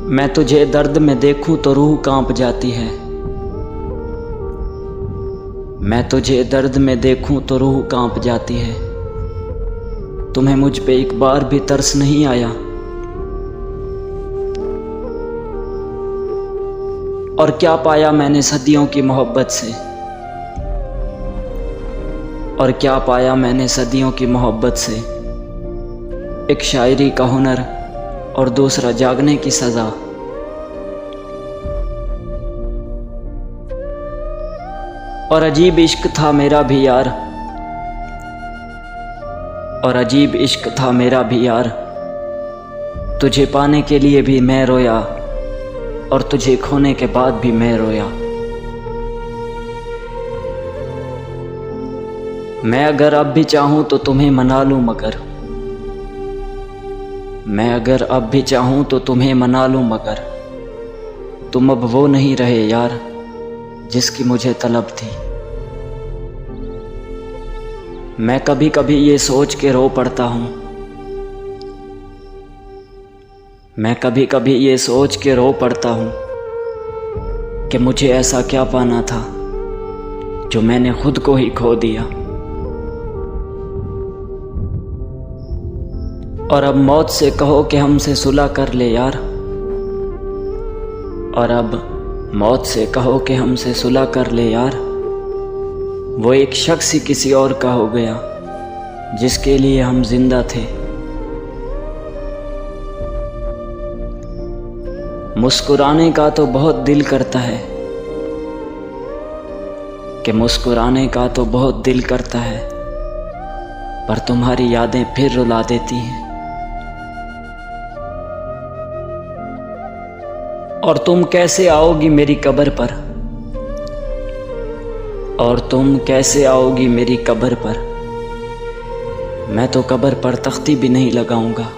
मैं तुझे दर्द में देखूं तो रूह कांप जाती है। मैं तुझे दर्द में देखूं तो रूह कांप जाती है। तुम्हें मुझ पे एक बार भी तरस नहीं आया। और क्या पाया मैंने सदियों की मोहब्बत से। और क्या पाया मैंने सदियों की मोहब्बत से। एक शायरी का हुनर और दूसरा जागने की सज़ा। और अजीब इश्क था मेरा भी यार। और अजीब इश्क था मेरा भी यार। तुझे पाने के लिए भी मैं रोया और तुझे खोने के बाद भी मैं रोया। मैं अगर अब भी चाहूं तो तुम्हें मना लूं मगर। मैं अगर अब भी चाहूं तो तुम्हें मना लूं मगर तुम अब वो नहीं रहे यार जिसकी मुझे तलब थी। मैं कभी कभी ये सोच के रो पड़ता हूँ। मैं कभी कभी ये सोच के रो पड़ता हूँ कि मुझे ऐसा क्या पाना था जो मैंने खुद को ही खो दिया। और अब मौत से कहो कि हमसे सुलह कर ले यार। और अब मौत से कहो कि हमसे सुलह कर ले यार। वो एक शख्स ही किसी और का हो गया जिसके लिए हम जिंदा थे। मुस्कुराने का तो बहुत दिल करता है कि मुस्कुराने का तो बहुत दिल करता है, पर तुम्हारी यादें फिर रुला देती हैं। और तुम कैसे आओगी मेरी कब्र पर। और तुम कैसे आओगी मेरी कब्र पर। मैं तो कब्र पर तख्ती भी नहीं लगाऊंगा।